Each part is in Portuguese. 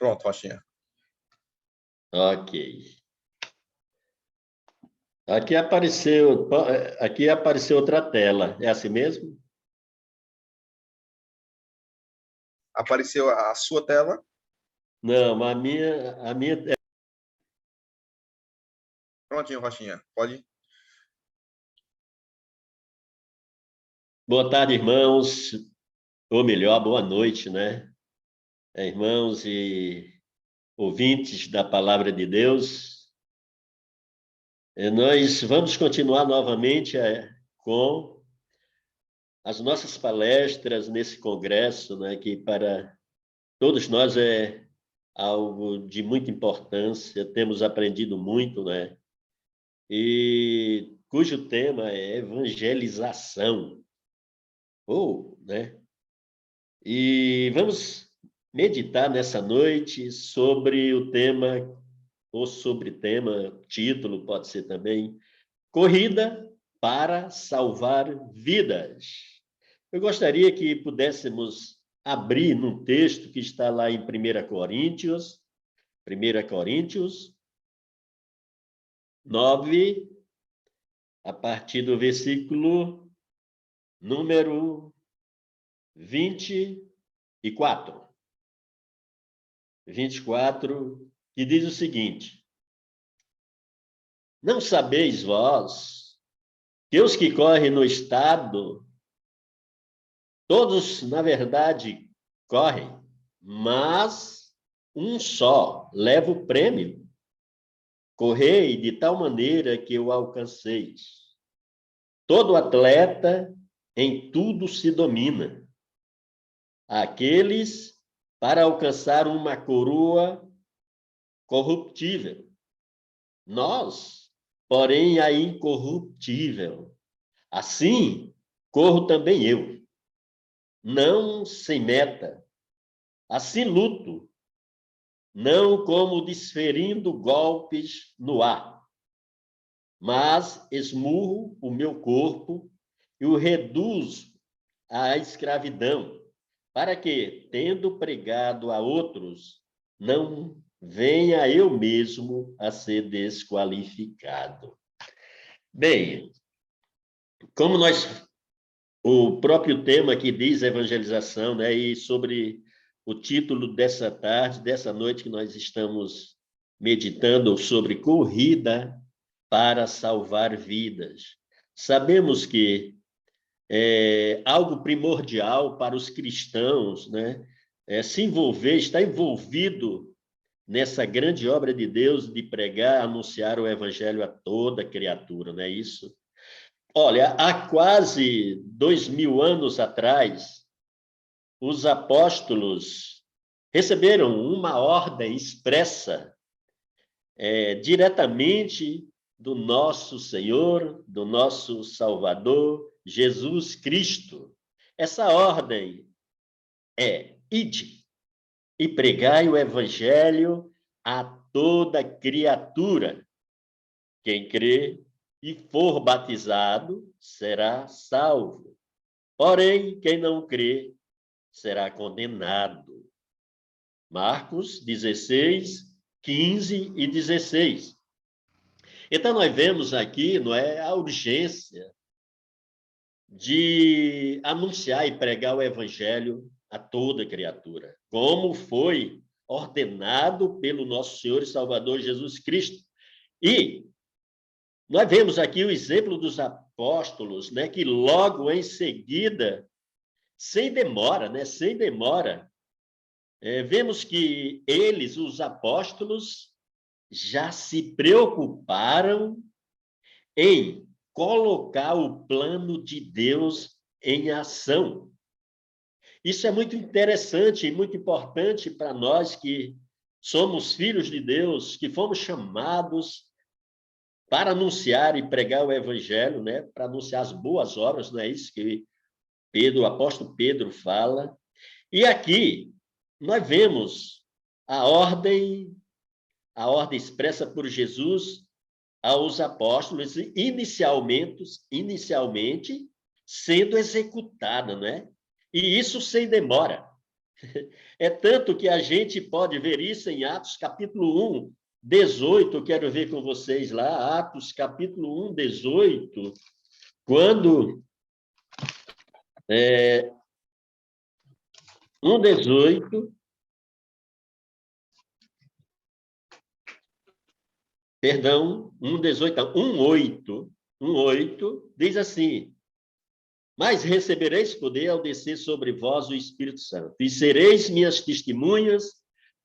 Pronto, Rochinha. Ok. Aqui apareceu outra tela. É assim mesmo? Apareceu a sua tela. Não, a minha. Prontinho, Rochinha. Pode. Boa tarde, irmãos. Ou melhor, boa noite, né? Irmãos e ouvintes da Palavra de Deus. Nós vamos continuar novamente com as nossas palestras nesse congresso, né, que para todos nós é algo de muita importância, temos aprendido muito, né? E cujo tema é evangelização. Né? E vamos meditar nessa noite sobre o tema, ou sobre tema, título pode ser também, Corrida para Salvar Vidas. Eu gostaria que pudéssemos abrir num texto que está lá em 1 Coríntios, 9, a partir do versículo número 24. 24, que diz o seguinte: Não sabeis vós que os que correm no estado, todos, na verdade, correm, mas um só leva o prêmio. Correi de tal maneira que o alcanceis. Todo atleta em tudo se domina. Aqueles para alcançar uma coroa corruptível. Nós, porém, a incorruptível. Assim, corro também eu. Não sem meta. Assim luto. Não como desferindo golpes no ar, mas esmurro o meu corpo e o reduzo à escravidão, para que, tendo pregado a outros, não venha eu mesmo a ser desqualificado. Bem, como o próprio tema que diz evangelização, né, e sobre o título dessa tarde, dessa noite que nós estamos meditando sobre corrida para salvar vidas. Sabemos que é algo primordial para os cristãos, né, se envolver, estar envolvido nessa grande obra de Deus de pregar, anunciar o evangelho a toda criatura, não é isso? Olha, há quase 2000 anos atrás, os apóstolos receberam uma ordem expressa diretamente do nosso Senhor, do nosso Salvador, Jesus Cristo. Essa ordem é: ide e pregai o evangelho a toda criatura. Quem crê e for batizado será salvo. Porém, quem não crê será condenado. Marcos 16, 15 e 16. Então, nós vemos aqui, não é, a urgência de anunciar e pregar o evangelho a toda criatura, como foi ordenado pelo nosso Senhor e Salvador Jesus Cristo. E nós vemos aqui o exemplo dos apóstolos, né, que logo em seguida, sem demora, vemos que eles, os apóstolos, já se preocuparam em colocar o plano de Deus em ação. Isso é muito interessante e muito importante para nós que somos filhos de Deus, que fomos chamados para anunciar e pregar o evangelho, né? Para anunciar as boas obras, não é isso que o apóstolo Pedro fala. E aqui nós vemos a ordem expressa por Jesus aos apóstolos, inicialmente sendo executada, né? E isso sem demora. É tanto que a gente pode ver isso em Atos capítulo 1, 18. Eu quero ver com vocês lá, Atos capítulo 1, 18, quando 1, 18, perdão, 1, 18, não, 1, 8, 1, 8, diz assim: mas recebereis poder ao descer sobre vós o Espírito Santo, e sereis minhas testemunhas,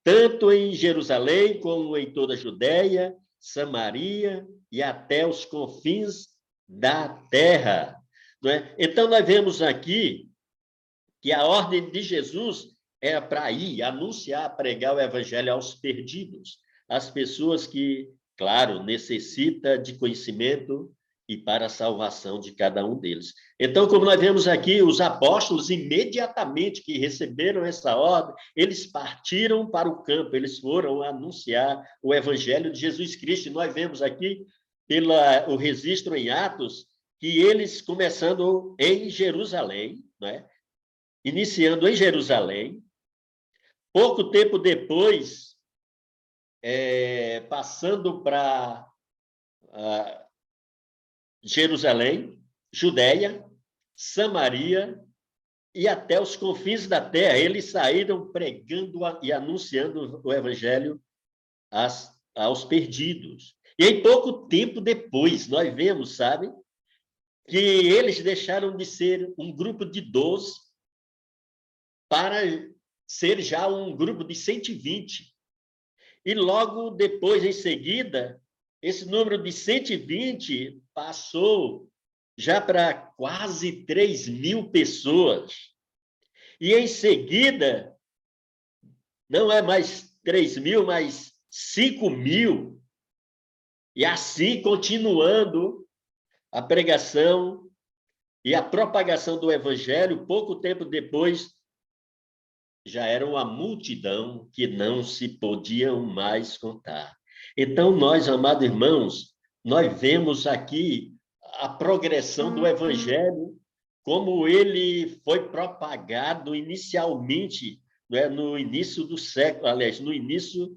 tanto em Jerusalém como em toda a Judéia, Samaria e até os confins da terra. Não é? Então, nós vemos aqui que a ordem de Jesus era para ir, anunciar, pregar o evangelho aos perdidos, às pessoas que, claro, necessita de conhecimento e para a salvação de cada um deles. Então, como nós vemos aqui, os apóstolos, imediatamente que receberam essa ordem, eles partiram para o campo, eles foram anunciar o evangelho de Jesus Cristo. E nós vemos aqui, pelo registro em Atos, que eles, começando em Jerusalém, né? Iniciando em Jerusalém, pouco tempo depois, passando para Jerusalém, Judéia, Samaria e até os confins da terra. Eles saíram pregando e anunciando o evangelho aos perdidos. E em pouco tempo depois, nós vemos, sabe, que eles deixaram de ser um grupo de 12 para ser já um grupo de 120. E logo depois, em seguida, esse número de 120 passou já para quase 3.000 pessoas. E em seguida, não é mais 3.000, mas 5.000. E assim continuando a pregação e a propagação do evangelho, pouco tempo depois, já era uma multidão que não se podiam mais contar. Então, nós, amados irmãos, nós vemos aqui a progressão do evangelho, como ele foi propagado inicialmente, né, no início do século, aliás, no início,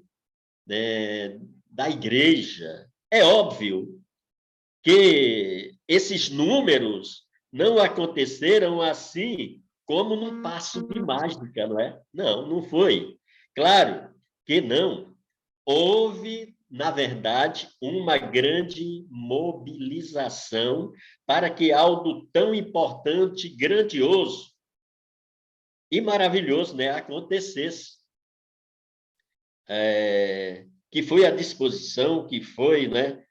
né, da igreja. É óbvio que esses números não aconteceram assim como num passo de mágica, não é? Não, não foi. Claro que não. Houve, na verdade, uma grande mobilização para que algo tão importante, grandioso e maravilhoso, né, acontecesse. Que foi a disposição, que foi, né,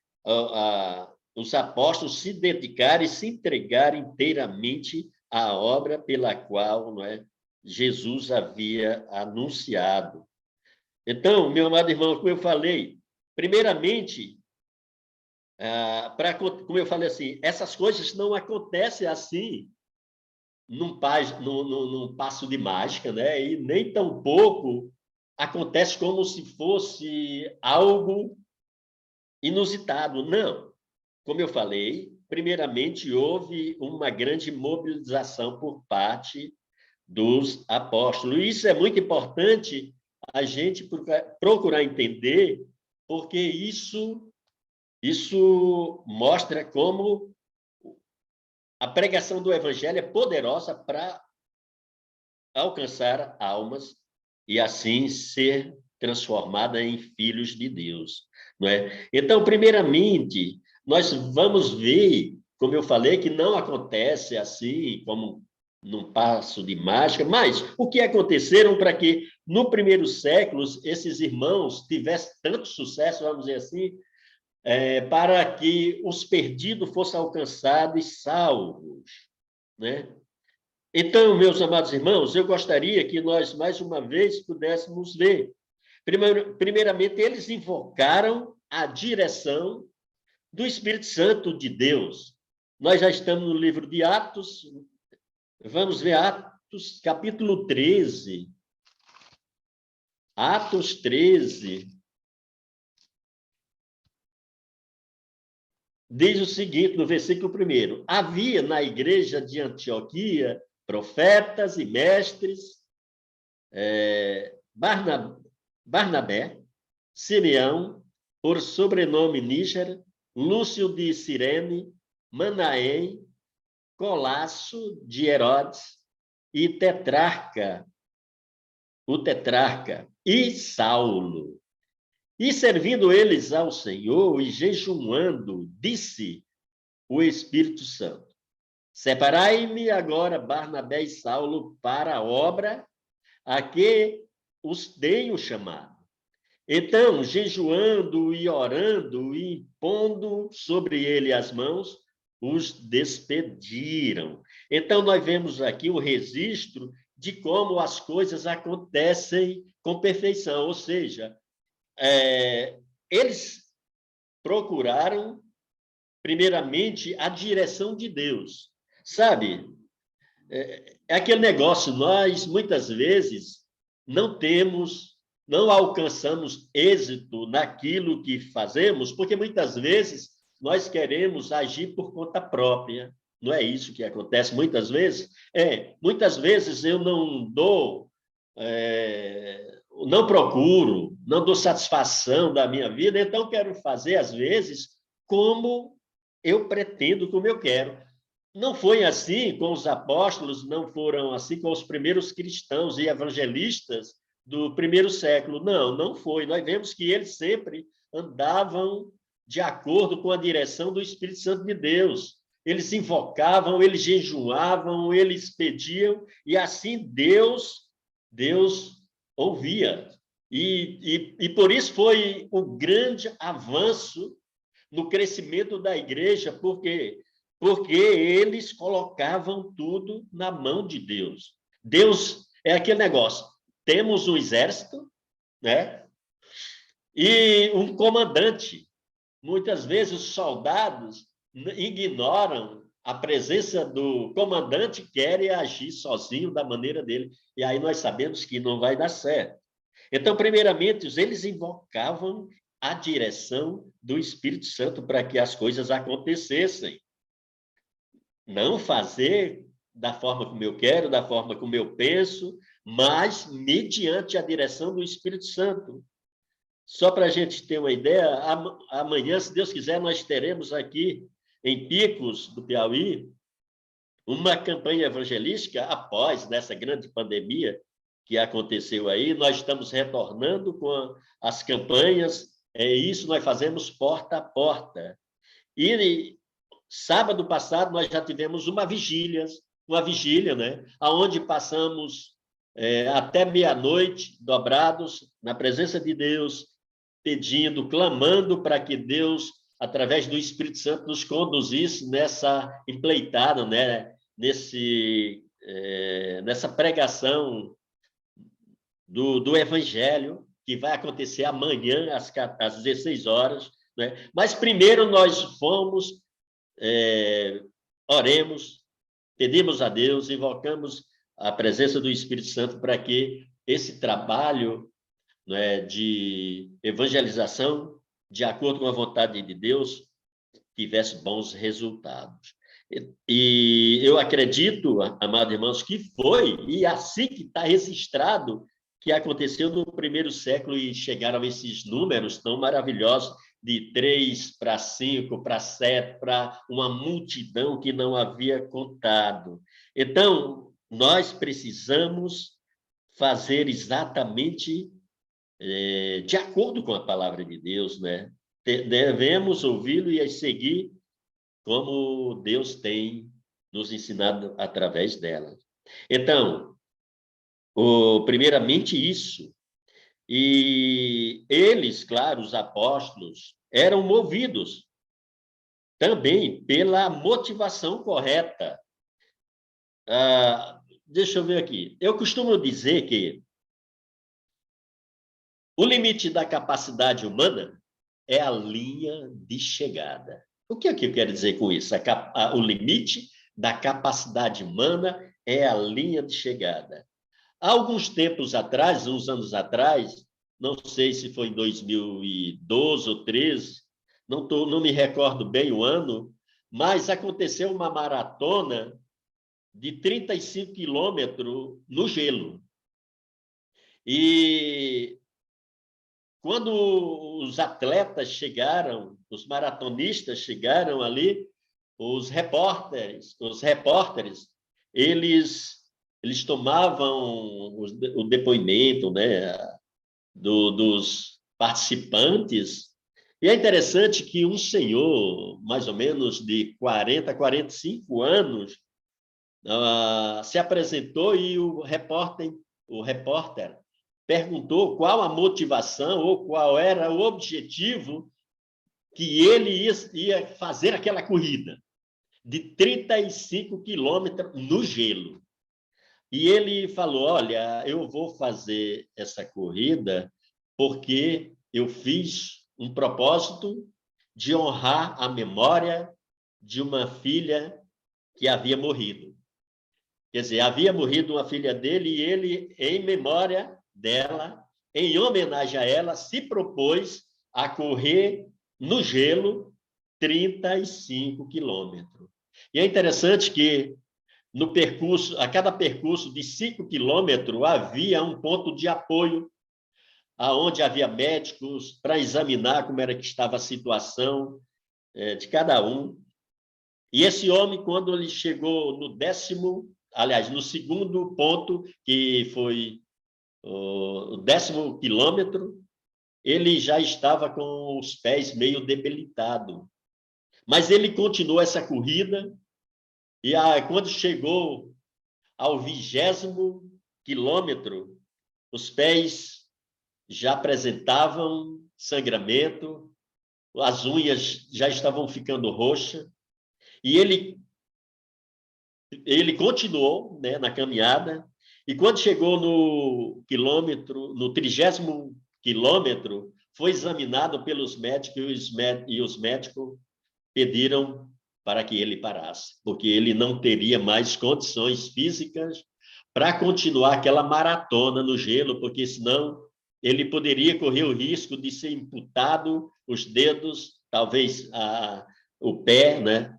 os apóstolos se dedicarem e se entregarem inteiramente à obra pela qual, não é, Jesus havia anunciado. Então, meu amado irmão, como eu falei, primeiramente, como eu falei assim, essas coisas não acontecem assim num passo de mágica, né? E nem tampouco acontece como se fosse algo inusitado. Não. Como eu falei, primeiramente houve uma grande mobilização por parte dos apóstolos. E isso é muito importante a gente procurar entender, porque isso mostra como a pregação do evangelho é poderosa para alcançar almas e assim ser transformada em filhos de Deus, não é? Então, primeiramente, nós vamos ver, como eu falei, que não acontece assim como num passo de mágica, mas o que aconteceram para que no primeiro século esses irmãos tivessem tanto sucesso, vamos dizer assim, para que os perdidos fossem alcançados e salvos, né? Então, meus amados irmãos, eu gostaria que nós, mais uma vez, pudéssemos ver. Primeiramente, eles invocaram a direção do Espírito Santo de Deus. Nós já estamos no livro de Atos, vamos ver Atos, capítulo 13. Atos 13. Diz o seguinte, no versículo 1: havia na igreja de Antioquia profetas e mestres, Barnabé, Simeão, por sobrenome Níger, Lúcio de Cirene, Manaém, Colasso de Herodes e o tetrarca, e Saulo. E servindo eles ao Senhor e jejuando, disse o Espírito Santo: separai-me agora Barnabé e Saulo para a obra a que os tenho chamado. Então, jejuando e orando e impondo sobre ele as mãos, os despediram. Então, nós vemos aqui o registro de como as coisas acontecem com perfeição, ou seja, eles procuraram, primeiramente, a direção de Deus. Sabe, é aquele negócio, nós, muitas vezes, não alcançamos êxito naquilo que fazemos, porque, muitas vezes, nós queremos agir por conta própria. Não é isso que acontece muitas vezes? Muitas vezes eu não dou... não procuro, não dou satisfação da minha vida, então quero fazer, às vezes, como eu pretendo, como eu quero. Não foi assim com os apóstolos, não foram assim com os primeiros cristãos e evangelistas do primeiro século. Não, não foi. Nós vemos que eles sempre andavam de acordo com a direção do Espírito Santo de Deus. Eles invocavam, eles jejuavam, eles pediam, e assim Deus ouvia. E por isso foi o grande avanço no crescimento da igreja, porque eles colocavam tudo na mão de Deus. Deus é aquele negócio, temos um exército, né? E um comandante. Muitas vezes os soldados ignoram a presença do comandante, querem agir sozinho da maneira dele. E aí nós sabemos que não vai dar certo. Então, primeiramente, eles invocavam a direção do Espírito Santo para que as coisas acontecessem. Não fazer da forma como eu quero, da forma como eu penso, mas mediante a direção do Espírito Santo. Só para a gente ter uma ideia, amanhã, se Deus quiser, nós teremos aqui, em Picos do Piauí, uma campanha evangelística após dessa grande pandemia que aconteceu aí. Nós estamos retornando com as campanhas, isso nós fazemos porta a porta. E sábado passado nós já tivemos uma vigília, né, onde passamos até meia-noite, dobrados na presença de Deus, pedindo, clamando para que Deus, através do Espírito Santo, nos conduzisse nessa empleitada, né, nessa pregação do Evangelho, que vai acontecer amanhã, às 16 horas. Né? Mas primeiro nós fomos, oremos, pedimos a Deus, invocamos a presença do Espírito Santo para que esse trabalho, né, de evangelização, de acordo com a vontade de Deus, tivesse bons resultados. E eu acredito, amados irmãos, que foi, e assim que está registrado, que aconteceu no primeiro século e chegaram esses números tão maravilhosos, de 3 para 5, para 7, para uma multidão que não havia contado. Então, nós precisamos fazer exatamente de acordo com a palavra de Deus, né? Devemos ouvi-lo e seguir como Deus tem nos ensinado através dela. Então, primeiramente isso. E eles, claro, os apóstolos, eram movidos também pela motivação correta. Deixa eu ver aqui. Eu costumo dizer que o limite da capacidade humana é a linha de chegada. O que é que eu quero dizer com isso? O limite da capacidade humana é a linha de chegada. Há alguns tempos atrás, uns anos atrás, não sei se foi em 2012 ou 2013, não me recordo bem o ano, mas aconteceu uma maratona de 35 quilômetros no gelo. E quando os atletas chegaram, os maratonistas chegaram ali, os repórteres, eles tomavam o depoimento, né, dos participantes. E é interessante que um senhor, mais ou menos de 40, 45 anos, se apresentou e o repórter perguntou qual a motivação ou qual era o objetivo que ele ia fazer aquela corrida de 35 quilômetros no gelo. E ele falou, olha, eu vou fazer essa corrida porque eu fiz um propósito de honrar a memória de uma filha que havia morrido. Quer dizer, havia morrido uma filha dele e ele, em memória dela, em homenagem a ela, se propôs a correr no gelo 35 quilômetros. E é interessante que no percurso, a cada percurso de 5 quilômetros havia um ponto de apoio, aonde havia médicos para examinar como era que estava a situação de cada um. E esse homem, quando ele chegou no segundo ponto, que foi o 10º quilômetro, ele já estava com os pés meio debilitados. Mas ele continuou essa corrida, e quando chegou ao 20º quilômetro, os pés já apresentavam sangramento, as unhas já estavam ficando roxas, e ele continuou, né, na caminhada, e quando chegou no 30º quilômetro, foi examinado pelos médicos, e os médicos pediram para que ele parasse, porque ele não teria mais condições físicas para continuar aquela maratona no gelo, porque senão ele poderia correr o risco de ser amputado os dedos, talvez o pé, né?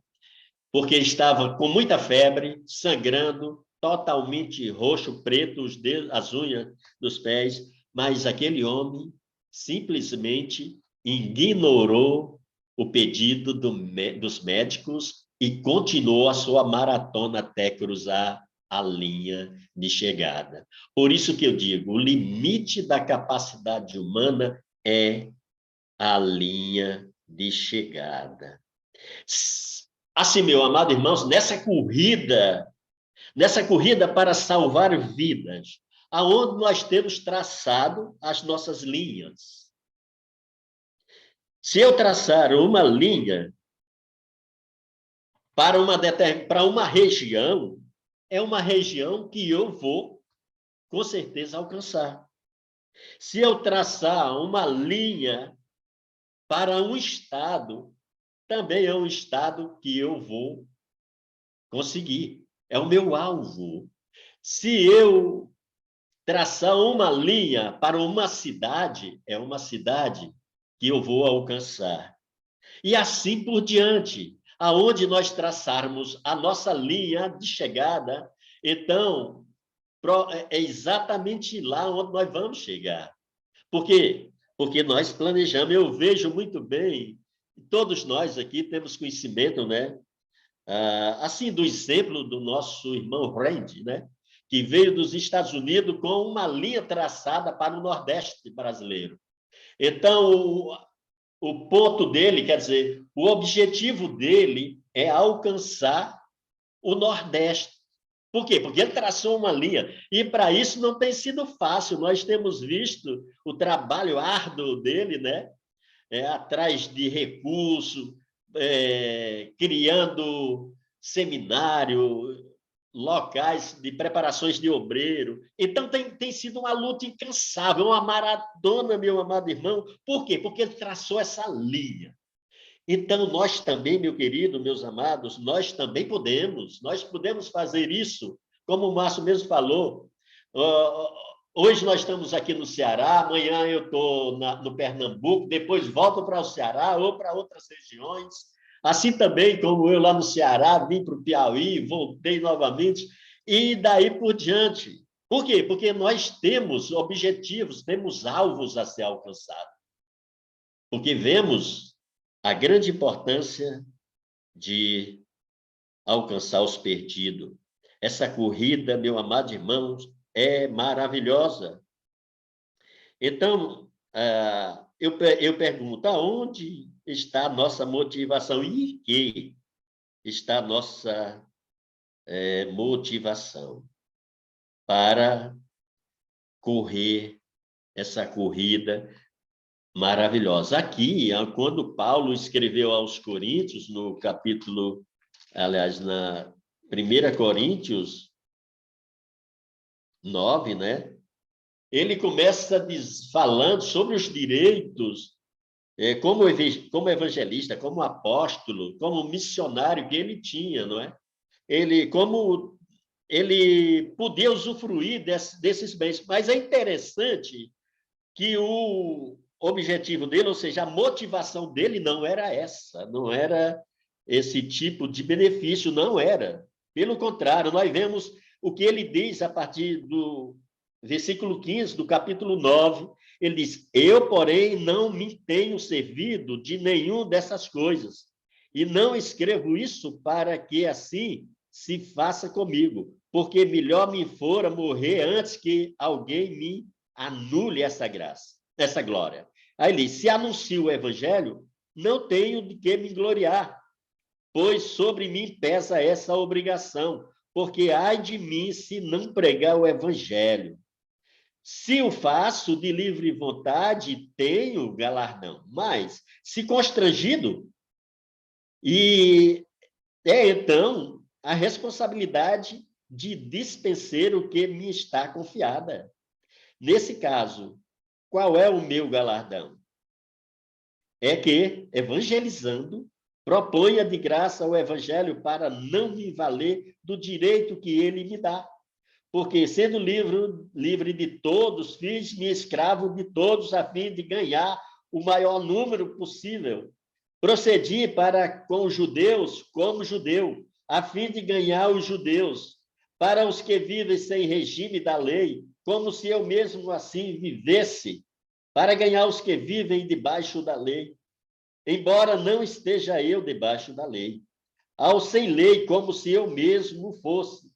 Porque estava com muita febre, sangrando, totalmente roxo, preto, os dedos, as unhas dos pés, mas aquele homem simplesmente ignorou o pedido dos médicos e continuou a sua maratona até cruzar a linha de chegada. Por isso que eu digo, o limite da capacidade humana é a linha de chegada. Assim, meu amado irmãos, nessa corrida para salvar vidas, aonde nós temos traçado as nossas linhas. Se eu traçar uma linha para uma região, é uma região que eu vou, com certeza, alcançar. Se eu traçar uma linha para um estado, também é um estado que eu vou conseguir. É o meu alvo. Se eu traçar uma linha para uma cidade, é uma cidade que eu vou alcançar. E assim por diante, aonde nós traçarmos a nossa linha de chegada, então é exatamente lá onde nós vamos chegar. Por quê? Porque nós planejamos, eu vejo muito bem, todos nós aqui temos conhecimento, né? Assim, do exemplo do nosso irmão Randy, né? Que veio dos Estados Unidos com uma linha traçada para o Nordeste brasileiro. Então, o ponto dele, quer dizer, o objetivo dele é alcançar o Nordeste. Por quê? Porque ele traçou uma linha. E para isso não tem sido fácil. Nós temos visto o trabalho árduo dele, né? Atrás de recursos, criando seminário, locais de preparações de obreiro. Então, tem sido uma luta incansável, uma maratona, meu amado irmão. Por quê? Porque ele traçou essa linha. Então, nós também, meu querido, meus amados, nós podemos fazer isso, como o Márcio mesmo falou. Hoje nós estamos aqui no Ceará, amanhã eu estou no Pernambuco, depois volto para o Ceará ou para outras regiões. Assim também como eu lá no Ceará, vim para o Piauí, voltei novamente, e daí por diante. Por quê? Porque nós temos objetivos, temos alvos a ser alcançados. Porque vemos a grande importância de alcançar os perdidos. Essa corrida, meu amado irmão, é maravilhosa. Então, eu pergunto, aonde está a nossa motivação e em que está a nossa motivação para correr essa corrida maravilhosa? Aqui, quando Paulo escreveu aos Coríntios, no capítulo, aliás, na 1 Coríntios 9, né? Ele começa falando sobre os direitos, como evangelista, como apóstolo, como missionário que ele tinha, não é? Como ele podia usufruir desses bens. Mas é interessante que o objetivo dele, ou seja, a motivação dele não era essa, não era esse tipo de benefício, não era. Pelo contrário, nós vemos o que ele diz a partir do versículo 15 do capítulo 9, ele diz, eu, porém, não me tenho servido de nenhum dessas coisas, e não escrevo isso para que assim se faça comigo, porque melhor me fora morrer antes que alguém me anule essa graça, essa glória. Aí ele diz, se anuncio o evangelho, não tenho de que me gloriar, pois sobre mim pesa essa obrigação, porque ai de mim se não pregar o evangelho. Se o faço de livre vontade, tenho galardão, mas se constrangido, e então a responsabilidade de dispensar o que me está confiada. Nesse caso, qual é o meu galardão? É que, evangelizando, proponha de graça o evangelho para não me valer do direito que ele me dá. Porque, sendo livre de todos, fiz-me escravo de todos a fim de ganhar o maior número possível. Procedi para com os judeus como judeu, a fim de ganhar os judeus. Para os que vivem sem regime da lei, como se eu mesmo assim vivesse, para ganhar os que vivem debaixo da lei, embora não esteja eu debaixo da lei. Ao sem lei, como se eu mesmo fosse,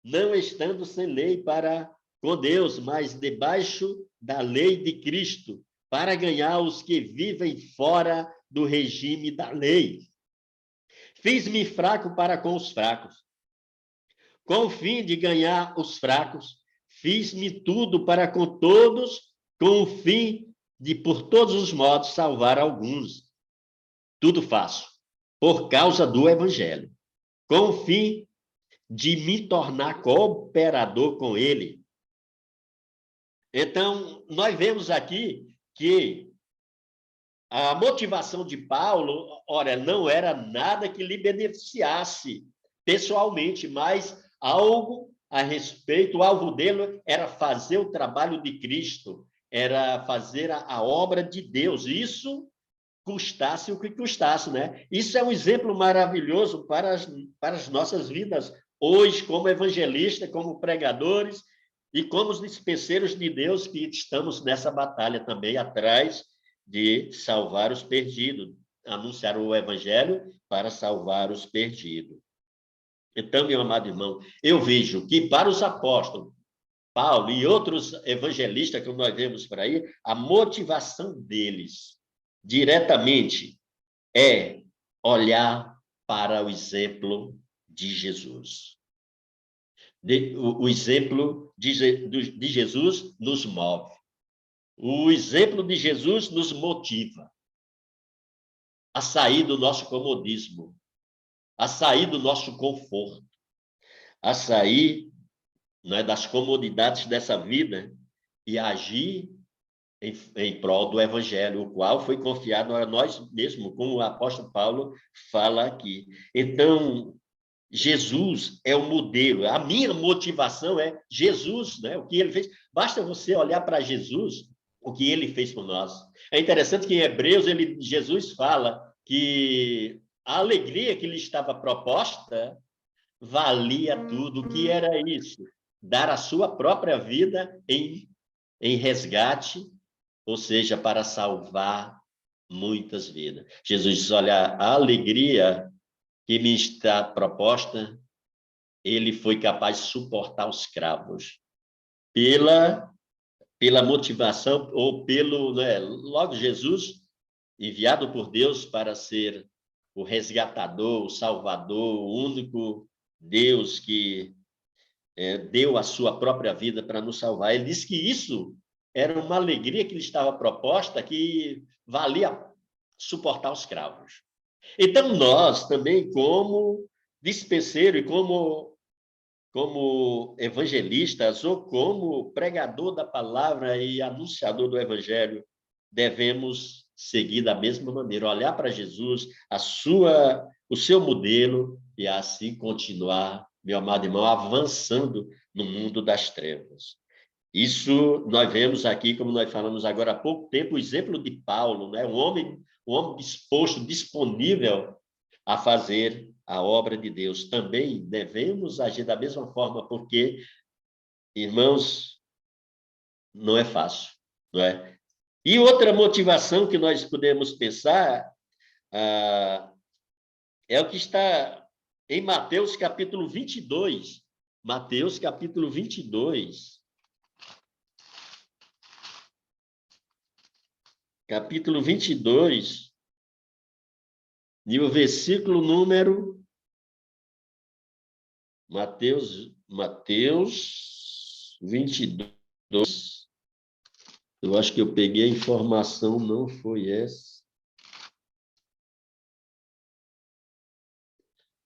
não estando sem lei para com Deus, mas debaixo da lei de Cristo, para ganhar os que vivem fora do regime da lei. Fiz-me fraco para com os fracos. Com o fim de ganhar os fracos, fiz-me tudo para com todos, com o fim de, por todos os modos, salvar alguns. Tudo faço, por causa do evangelho, com o fim de me tornar cooperador com ele. Então, nós vemos aqui que a motivação de Paulo, ora, não era nada que lhe beneficiasse pessoalmente, mas algo a respeito, o alvo dele era fazer o trabalho de Cristo, era fazer a obra de Deus. Isso custasse o que custasse, né? Isso é um exemplo maravilhoso para as nossas vidas hoje, como evangelistas, como pregadores e como os dispenseiros de Deus que estamos nessa batalha também atrás de salvar os perdidos, anunciar o evangelho para salvar os perdidos. Então, meu amado irmão, eu vejo que para os apóstolos, Paulo e outros evangelistas que nós vemos por aí, a motivação deles diretamente é olhar para o exemplo de Jesus. O exemplo de Jesus nos move. O exemplo de Jesus nos motiva a sair do nosso comodismo, a sair do nosso conforto, a sair, né, das comodidades dessa vida e agir em prol do evangelho, o qual foi confiado a nós mesmos, como o apóstolo Paulo fala aqui. Então, Jesus é o modelo. A minha motivação é Jesus, né? O que ele fez. Basta você olhar para Jesus, o que ele fez por nós. É interessante que em Hebreus Jesus fala que a alegria que lhe estava proposta valia tudo. O que era isso? dar a sua própria vida em resgate, ou seja, para salvar muitas vidas. Jesus diz, olha, a alegria que me está proposta, ele foi capaz de suportar os cravos pela motivação ou pelo, né, logo Jesus, enviado por Deus para ser o resgatador, o salvador, o único Deus que deu a sua própria vida para nos salvar. Ele disse que isso era uma alegria que lhe estava proposta, que valia suportar os cravos. Então, nós também, como dispenseiro e como evangelistas ou como pregador da palavra e anunciador do evangelho, devemos seguir da mesma maneira, olhar para Jesus, o seu modelo e assim continuar, meu amado irmão, avançando no mundo das trevas. Isso nós vemos aqui, como nós falamos agora há pouco tempo, o exemplo de Paulo, né? Um homem disposto, disponível a fazer a obra de Deus. Também devemos agir da mesma forma, porque, irmãos, não é fácil, não é? E outra motivação que nós podemos pensar é o que está em Mateus capítulo 22. Mateus capítulo 22. Capítulo 22, e o versículo número... Mateus 22. Eu acho que eu peguei a informação, não foi essa.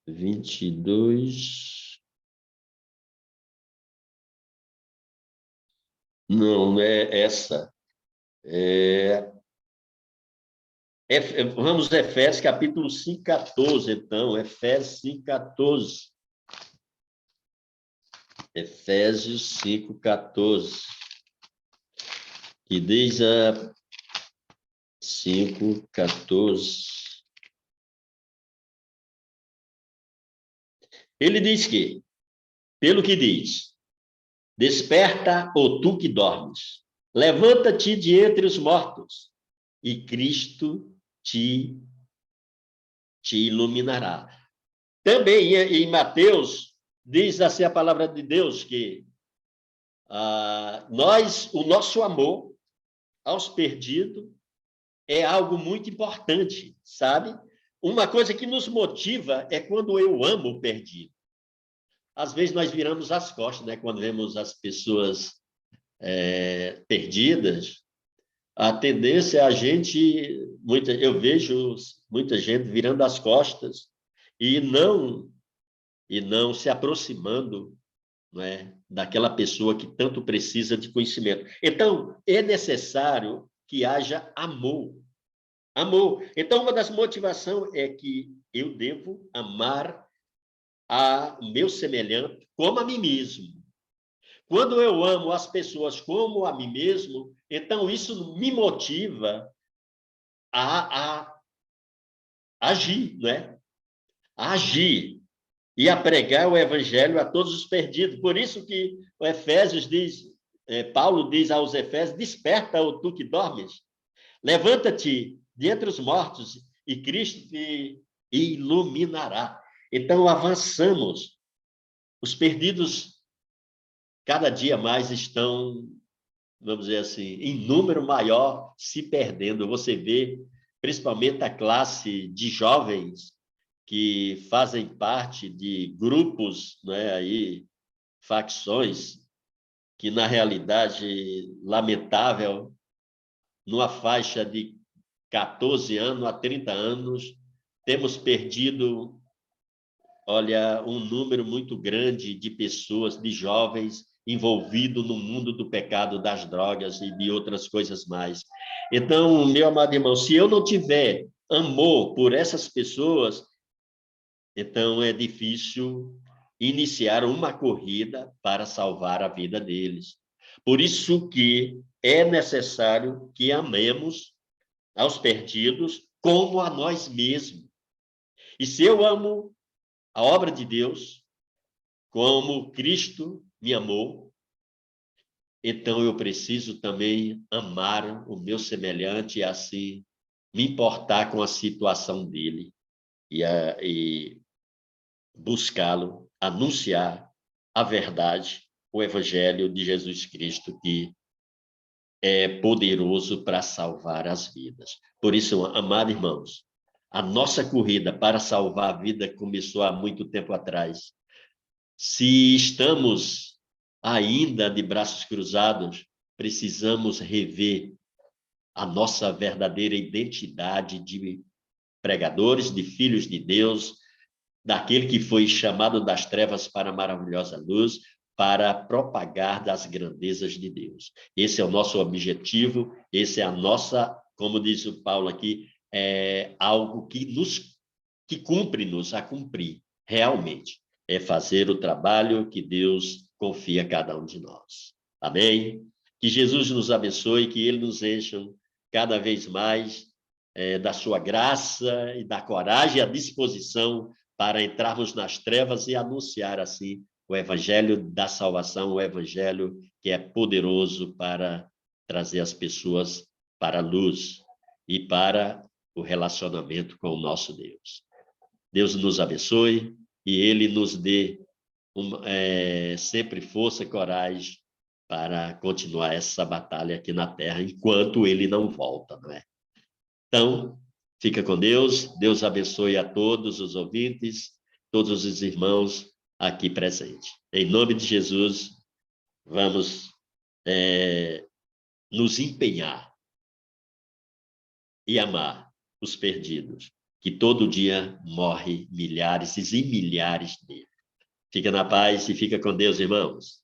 22. Não é essa. Vamos a Efésios capítulo 5:14, então. Efésios 5:14. Efésios 5:14. Que diz a 5:14. Ele diz que, pelo que diz, desperta, ó tu que dormes, levanta-te de entre os mortos, e Cristo te iluminará. Também em Mateus, diz assim a palavra de Deus, que o nosso amor aos perdidos é algo muito importante, sabe? Uma coisa que nos motiva é quando eu amo o perdido. Às vezes nós viramos as costas, né? Quando vemos as pessoas perdidas, a tendência é a gente, eu vejo muita gente virando as costas e não se aproximando, não é, daquela pessoa que tanto precisa de conhecimento. Então, é necessário que haja amor. Amor. Então, uma das motivações é que eu devo amar o meu semelhante como a mim mesmo. Quando eu amo as pessoas como a mim mesmo, então isso me motiva a agir, né? A agir e a pregar o evangelho a todos os perdidos. Por isso que o Efésios diz, Paulo diz aos Efésios, desperta, ó tu que dormes, levanta-te dentre os mortos e Cristo te iluminará. Então, avançamos. Os perdidos, cada dia mais, estão, vamos dizer assim, em número maior, se perdendo. Você vê, principalmente a classe de jovens que fazem parte de grupos, né, aí, facções, que, na realidade, lamentável, numa faixa de 14 anos a 30 anos, temos perdido, olha, um número muito grande de pessoas, de jovens, envolvidos no mundo do pecado, das drogas e de outras coisas mais. Então, meu amado irmão, se eu não tiver amor por essas pessoas, então é difícil iniciar uma corrida para salvar a vida deles. Por isso que é necessário que amemos aos perdidos como a nós mesmos. E se eu amo a obra de Deus, como Cristo me amou, então eu preciso também amar o meu semelhante e assim me importar com a situação dele e buscá-lo, anunciar a verdade, o evangelho de Jesus Cristo, que é poderoso para salvar as vidas. Por isso, amados irmãos, a nossa corrida para salvar a vida começou há muito tempo atrás. Se estamos ainda de braços cruzados, precisamos rever a nossa verdadeira identidade de pregadores, de filhos de Deus, daquele que foi chamado das trevas para a maravilhosa luz, para propagar das grandezas de Deus. Esse é o nosso objetivo, esse é a nossa, como diz o Paulo aqui, é algo que cumpre-nos a cumprir, realmente. É fazer o trabalho que Deus confia a cada um de nós. Amém? Que Jesus nos abençoe, que Ele nos encha cada vez mais da sua graça e da coragem e a disposição para entrarmos nas trevas e anunciar assim o evangelho da salvação, o evangelho que é poderoso para trazer as pessoas para a luz e para o relacionamento com o nosso Deus. Deus nos abençoe e Ele nos dê sempre força e coragem para continuar essa batalha aqui na Terra, enquanto Ele não volta, não é? Então, fica com Deus, Deus abençoe a todos os ouvintes, todos os irmãos aqui presentes. Em nome de Jesus, vamos nos empenhar e amar os perdidos, que todo dia morre milhares e milhares deles. Fica na paz e fica com Deus, irmãos.